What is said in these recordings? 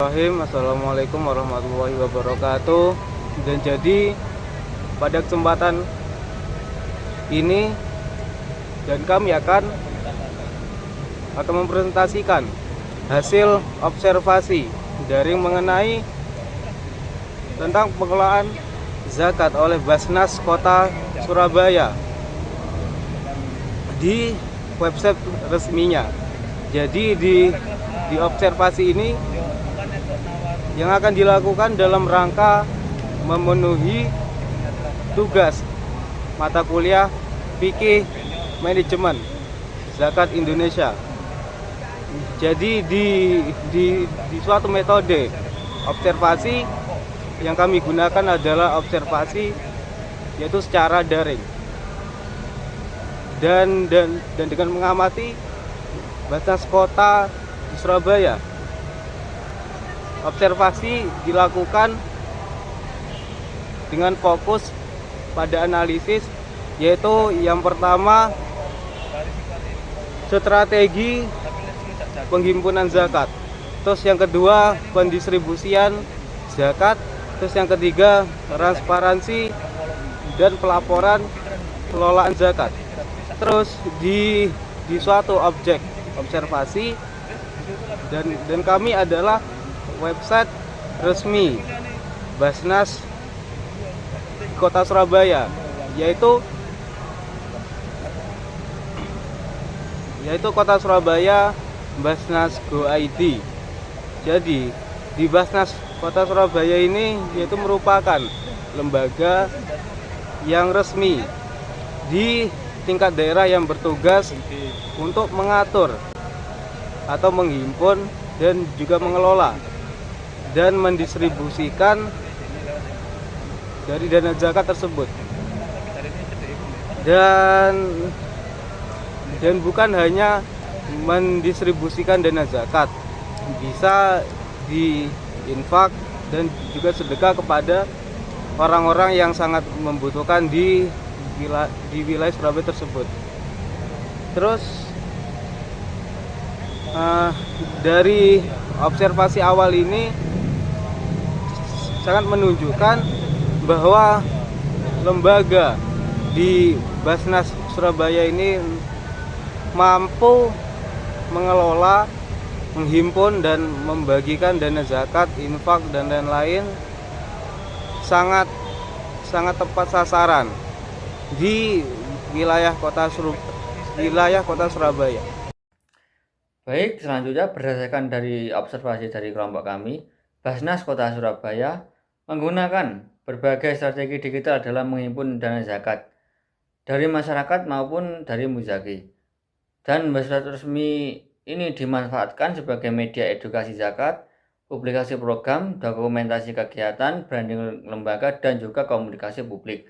Assalamualaikum warahmatullahi wabarakatuh. Dan jadi pada kesempatan ini kami akan mempresentasikan hasil observasi daring mengenai tentang pengelolaan zakat oleh Basnas Kota Surabaya di website resminya. Jadi di observasi ini yang akan dilakukan dalam rangka memenuhi tugas mata kuliah fikih manajemen zakat Indonesia. Jadi di suatu metode observasi yang kami gunakan adalah observasi yaitu secara daring dan dengan mengamati Basnas Kota di Surabaya. Observasi dilakukan dengan fokus pada analisis, yaitu yang pertama strategi penghimpunan zakat, terus yang kedua pendistribusian zakat, terus yang ketiga transparansi dan pelaporan pengelolaan zakat. Terus di suatu objek observasi dan kami adalah website resmi Basnas Kota Surabaya, yaitu Kota Surabaya Basnas Go ID. Jadi di Basnas Kota Surabaya ini yaitu merupakan lembaga yang resmi di tingkat daerah yang bertugas untuk mengatur atau menghimpun dan juga mengelola dan mendistribusikan dari dana zakat tersebut. Dan bukan hanya mendistribusikan dana zakat, bisa diinfak dan juga sedekah kepada orang-orang yang sangat membutuhkan di wilayah Surabaya tersebut. Terus dari observasi awal ini sangat menunjukkan bahwa lembaga di Basnas Surabaya ini mampu mengelola, menghimpun dan membagikan dana zakat, infak dan lain-lain sangat tepat sasaran di wilayah kota Surabaya. Baik, selanjutnya berdasarkan dari observasi dari kelompok kami, Basnas Kota Surabaya menggunakan berbagai strategi digital dalam menghimpun dana zakat dari masyarakat maupun dari muzaki. Dan website resmi ini dimanfaatkan sebagai media edukasi zakat, publikasi program, dokumentasi kegiatan, branding lembaga, dan juga komunikasi publik.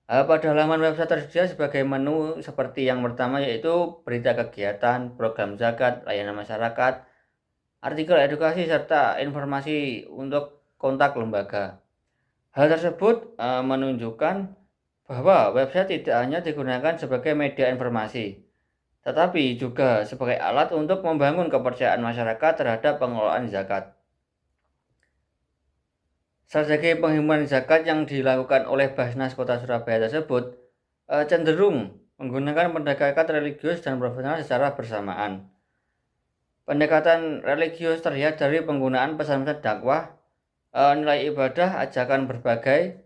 Pada halaman website tersedia sebagai menu seperti yang pertama, yaitu berita kegiatan, program zakat, layanan masyarakat, artikel edukasi, serta informasi untuk kontak lembaga. Hal tersebut menunjukkan bahwa website tidak hanya digunakan sebagai media informasi, tetapi juga sebagai alat untuk membangun kepercayaan masyarakat terhadap pengelolaan zakat. Strategi penghimpunan zakat yang dilakukan oleh Basnas Kota Surabaya tersebut cenderung menggunakan pendekatan religius dan profesional secara bersamaan. Pendekatan religius terlihat dari penggunaan pesan-pesan dakwah, nilai ibadah, ajakan berbagai,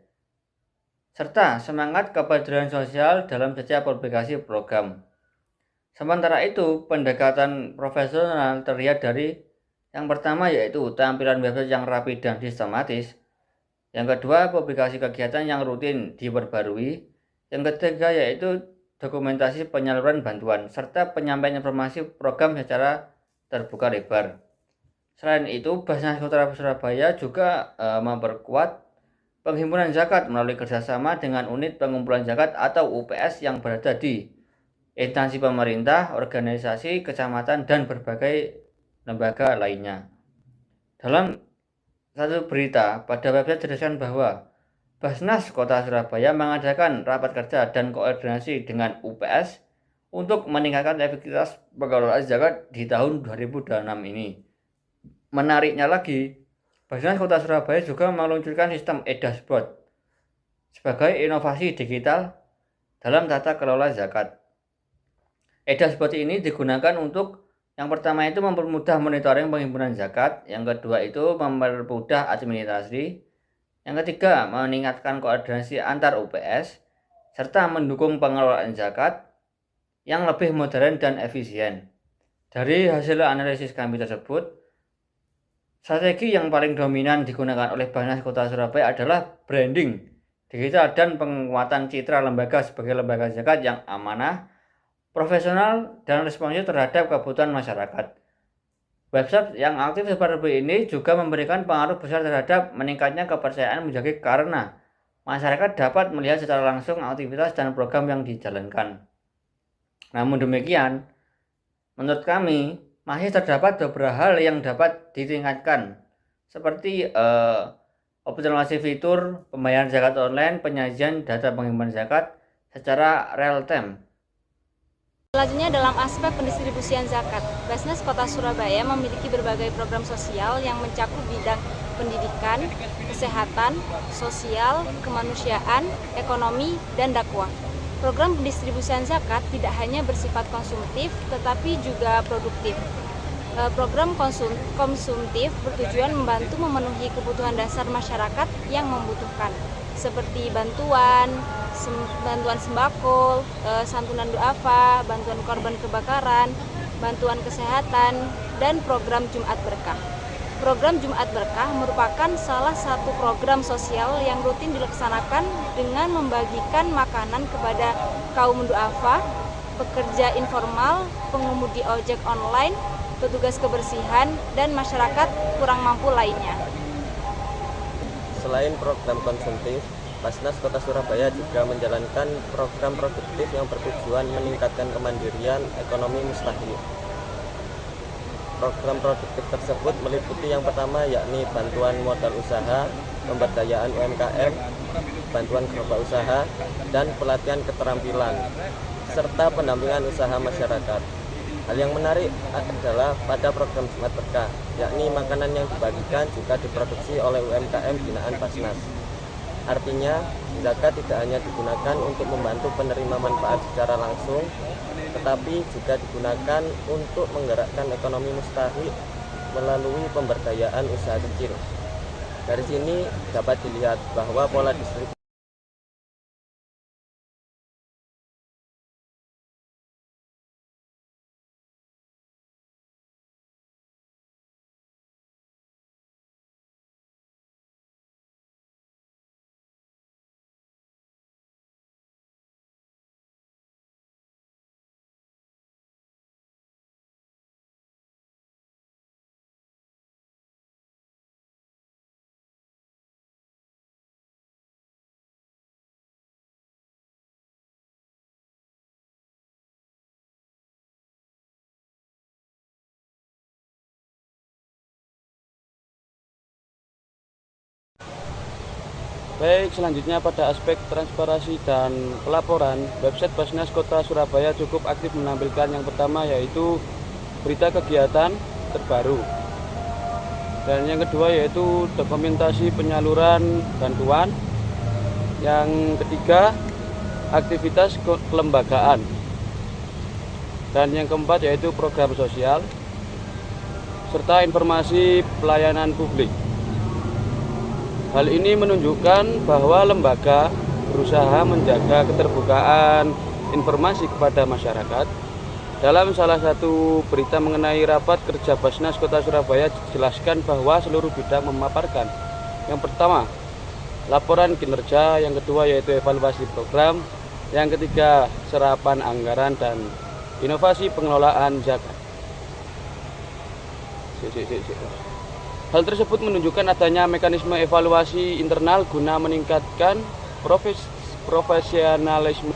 serta semangat kepedulian sosial dalam setiap publikasi program. Sementara itu, pendekatan profesional terlihat dari yang pertama, yaitu tampilan website yang rapi dan sistematis. Yang kedua, publikasi kegiatan yang rutin diperbarui. Yang ketiga, yaitu dokumentasi penyaluran bantuan serta penyampaian informasi program secara terbuka lebar. Selain itu, Basnas Kota Surabaya juga memperkuat penghimpunan zakat melalui kerjasama dengan unit pengumpulan zakat atau UPS yang berada di instansi pemerintah, organisasi, kecamatan, dan berbagai lembaga lainnya. Dalam satu berita pada website dituliskan bahwa Basnas Kota Surabaya mengadakan rapat kerja dan koordinasi dengan UPS untuk meningkatkan efektivitas pengelolaan zakat di tahun 2026 ini. Menariknya lagi, Basnas Kota Surabaya juga meluncurkan sistem e-dashboard sebagai inovasi digital dalam tata kelola zakat. E-dashboard ini digunakan untuk yang pertama itu mempermudah monitoring penghimpunan zakat, yang kedua itu mempermudah administrasi, yang ketiga meningkatkan koordinasi antar UPS, serta mendukung pengelolaan zakat yang lebih modern dan efisien. Dari hasil analisis kami tersebut, strategi yang paling dominan digunakan oleh Basnas Kota Surabaya adalah branding digital dan penguatan citra lembaga sebagai lembaga zakat yang amanah, profesional, dan responsif terhadap kebutuhan masyarakat. Website yang aktif seperti ini juga memberikan pengaruh besar terhadap meningkatnya kepercayaan menjadi karena masyarakat dapat melihat secara langsung aktivitas dan program yang dijalankan. Namun demikian, menurut kami masih terdapat beberapa hal yang dapat ditingkatkan, seperti optimalisasi fitur pembayaran zakat online, penyajian data penghimpunan zakat secara real time. Selanjutnya dalam aspek pendistribusian zakat, Basnas Kota Surabaya memiliki berbagai program sosial yang mencakup bidang pendidikan, kesehatan, sosial, kemanusiaan, ekonomi, dan dakwah. Program pendistribusian zakat tidak hanya bersifat konsumtif, tetapi juga produktif. Program konsumtif bertujuan membantu memenuhi kebutuhan dasar masyarakat yang membutuhkan, seperti bantuan sembako, santunan duafa, bantuan korban kebakaran, bantuan kesehatan, dan program Jumat Berkah. Program Jumat Berkah merupakan salah satu program sosial yang rutin dilaksanakan dengan membagikan makanan kepada kaum duafa, pekerja informal, pengemudi ojek online, petugas kebersihan, dan masyarakat kurang mampu lainnya. Selain program konsumtif, Basnas Kota Surabaya juga menjalankan program produktif yang bertujuan meningkatkan kemandirian ekonomi mustahil. Program produktif tersebut meliputi yang pertama yakni bantuan modal usaha, pemberdayaan UMKM, bantuan gerobak usaha, dan pelatihan keterampilan, serta pendampingan usaha masyarakat. Hal yang menarik adalah pada program Jumat Berkah, yakni makanan yang dibagikan juga diproduksi oleh UMKM binaan Basnas. Artinya, zakat tidak hanya digunakan untuk membantu penerima manfaat secara langsung, tetapi juga digunakan untuk menggerakkan ekonomi mustahik melalui pemberdayaan usaha kecil. Dari sini dapat dilihat bahwa pola distribusi Baik, selanjutnya pada aspek transparansi dan pelaporan, website Basnas Kota Surabaya cukup aktif menampilkan yang pertama yaitu berita kegiatan terbaru. Dan yang kedua yaitu dokumentasi penyaluran bantuan. Yang ketiga, aktivitas kelembagaan. Dan yang keempat yaitu program sosial serta informasi pelayanan publik. Hal ini menunjukkan bahwa lembaga berusaha menjaga keterbukaan informasi kepada masyarakat. Dalam salah satu berita mengenai rapat kerja Basnas Kota Surabaya dijelaskan bahwa seluruh bidang memaparkan. Yang pertama, laporan kinerja, yang kedua yaitu evaluasi program, yang ketiga serapan anggaran dan inovasi pengelolaan zakat. Hal tersebut menunjukkan adanya mekanisme evaluasi internal guna meningkatkan profesionalisme.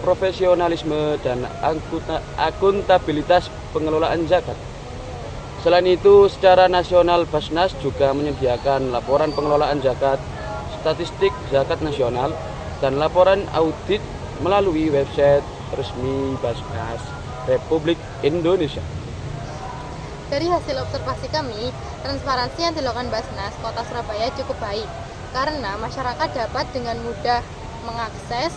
Profesionalisme dan akuntabilitas pengelolaan zakat. Selain itu, secara nasional Basnas juga menyediakan laporan pengelolaan zakat, statistik zakat nasional, dan laporan audit melalui website resmi Basnas Republik Indonesia. Dari hasil observasi kami, transparansi yang dilakukan Basnas Kota Surabaya cukup baik karena masyarakat dapat dengan mudah mengakses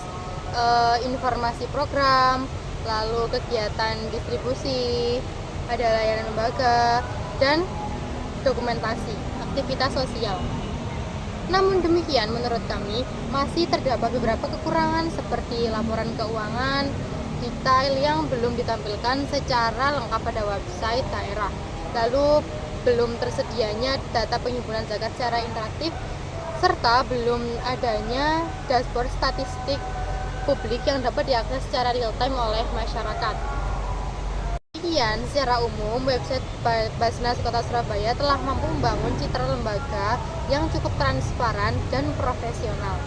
informasi program, lalu kegiatan distribusi, ada layanan lembaga, dan dokumentasi aktivitas sosial. Namun demikian, menurut kami masih terdapat beberapa kekurangan seperti laporan keuangan detail yang belum ditampilkan secara lengkap pada website daerah. Lalu belum tersedianya data penghimpunan zakat secara interaktif serta belum adanya dashboard statistik publik yang dapat diakses secara real time oleh masyarakat. Demikian, secara umum website Basnas Kota Surabaya telah mampu membangun citra lembaga yang cukup transparan dan profesional.